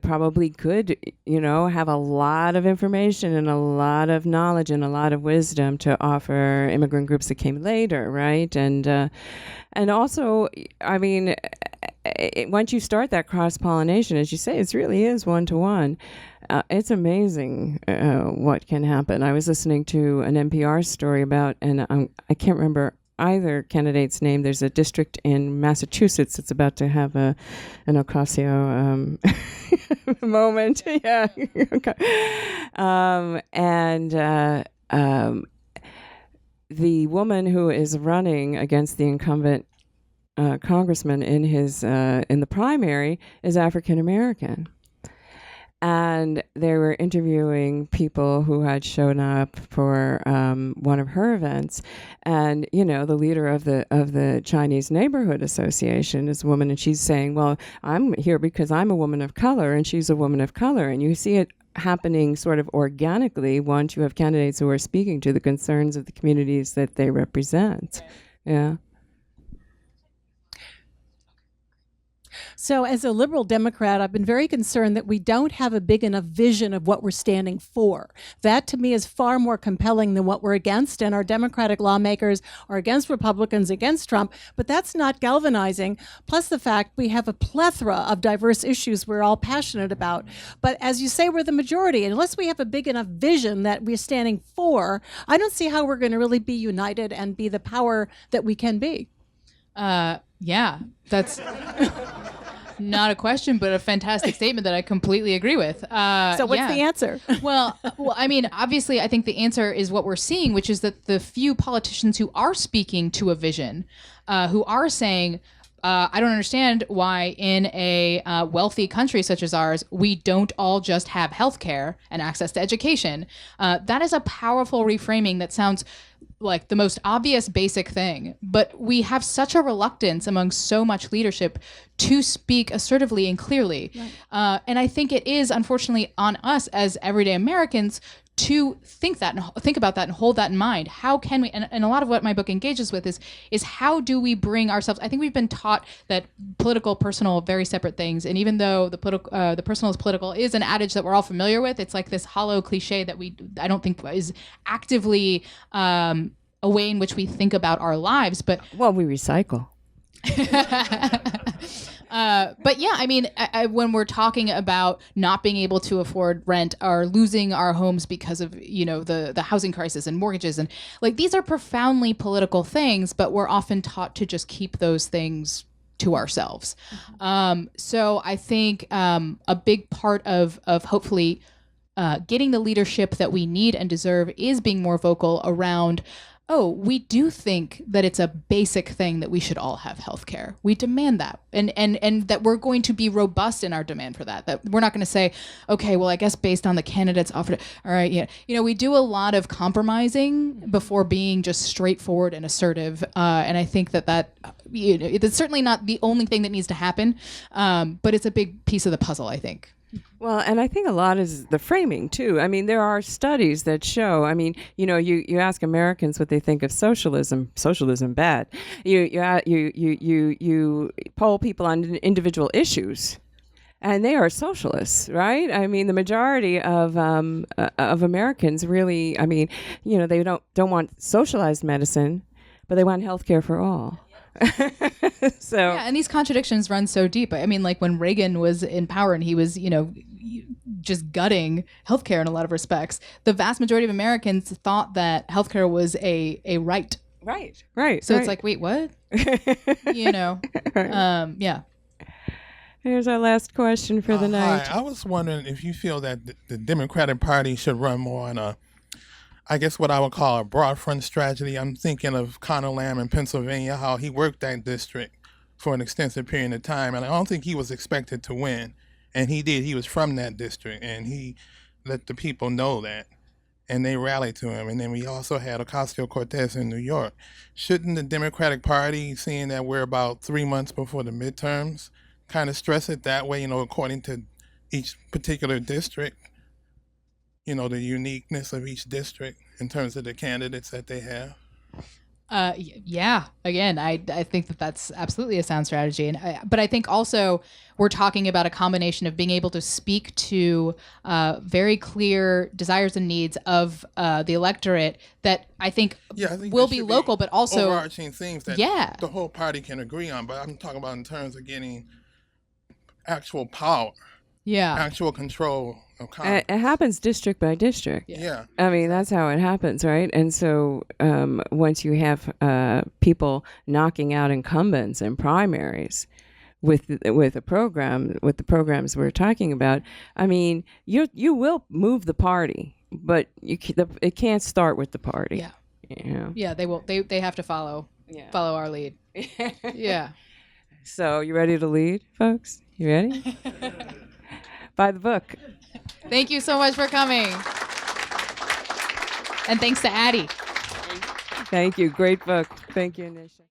probably could, you know, have a lot of information and a lot of knowledge and a lot of wisdom to offer immigrant groups that came later, right? And also, I mean, once you start that cross-pollination, as you say, it really is one-to-one. It's amazing what can happen. I was listening to an NPR story about, and I can't remember either candidate's name. There's a district in Massachusetts that's about to have an Ocasio moment. Yeah. The woman who is running against the incumbent congressman in the primary is African American. And they were interviewing people who had shown up for one of her events, and you know, the leader of the Chinese Neighborhood Association is a woman, and she's saying, "Well, I'm here because I'm a woman of color, and she's a woman of color," and you see it happening sort of organically once you have candidates who are speaking to the concerns of the communities that they represent. Yeah. So as a liberal Democrat, I've been very concerned that we don't have a big enough vision of what we're standing for. That to me is far more compelling than what we're against, and our Democratic lawmakers are against Republicans, against Trump, but that's not galvanizing. Plus the fact we have a plethora of diverse issues we're all passionate about. But as you say, we're the majority. And unless we have a big enough vision that we're standing for, I don't see how we're going to really be united and be the power that we can be. Yeah, that's not a question, but a fantastic statement that I completely agree with. So what's the answer? well, I mean, obviously, I think the answer is what we're seeing, which is that the few politicians who are speaking to a vision, who are saying, I don't understand why in a wealthy country such as ours, we don't all just have healthcare and access to education. That is a powerful reframing that sounds like the most obvious basic thing, but we have such a reluctance among so much leadership to speak assertively and clearly. Right. And I think it is unfortunately on us as everyday Americans to think about that and hold that in mind. How can we, and a lot of what my book engages with is how do we bring ourselves, I think we've been taught that political, personal, very separate things. And even though the personal is political is an adage that we're all familiar with, it's like this hollow cliche that I don't think is actively a way in which we think about our lives. But well, we recycle. But yeah, I mean, when we're talking about not being able to afford rent or losing our homes because of, you know, the housing crisis and mortgages, and like these are profoundly political things, but we're often taught to just keep those things to ourselves. So I think a big part of hopefully getting the leadership that we need and deserve is being more vocal around oh, we do think that it's a basic thing that we should all have health care. We demand that. And that we're going to be robust in our demand for that. That we're not going to say, okay, well, I guess based on the candidates offered, all right, yeah. You know, we do a lot of compromising before being just straightforward and assertive. And I think that you know, it's certainly not the only thing that needs to happen, but it's a big piece of the puzzle, I think. Well, and I think a lot is the framing too. I mean, there are studies that show. I mean, you know, you ask Americans what they think of socialism. Socialism bad. You poll people on individual issues, and they are socialists, right? I mean, the majority of Americans really. I mean, you know, they don't want socialized medicine, but they want health care for all. So yeah, and these contradictions run so deep. I mean, like when Reagan was in power and he was, you know, just gutting healthcare in a lot of respects, the vast majority of Americans thought that healthcare was a right. Right. So it's like, wait, what? You know, yeah. Here's our last question for the night. Hi, I was wondering if you feel that the Democratic Party should run more on a, I guess what I would call a broad front strategy. I'm thinking of Connor Lamb in Pennsylvania, how he worked that district for an extensive period of time, and I don't think he was expected to win, and he did. He was from that district, and he let the people know that, and they rallied to him. And then we also had Ocasio-Cortez in New York. Shouldn't the Democratic Party, seeing that we're about 3 months before the midterms, kind of stress it that way, you know, according to each particular district? You know, the uniqueness of each district in terms of the candidates that they have? Yeah. Again, I think that that's absolutely a sound strategy. But I think also we're talking about a combination of being able to speak to very clear desires and needs of the electorate that I think will be local, but also overarching things that the whole party can agree on. But I'm talking about in terms of getting actual power. Yeah. Actual control of Congress. It happens district by district. Yeah. I mean, that's how it happens, right? And so once you have people knocking out incumbents in primaries with a program, with the programs we're talking about, I mean, you will move the party, but it can't start with the party. Yeah. You know? Yeah, they will. They have to follow our lead. Yeah. So you ready to lead, folks? You ready? Buy the book. Thank you so much for coming. And thanks to Addie. Thank you. Great book. Thank you, Onnesha.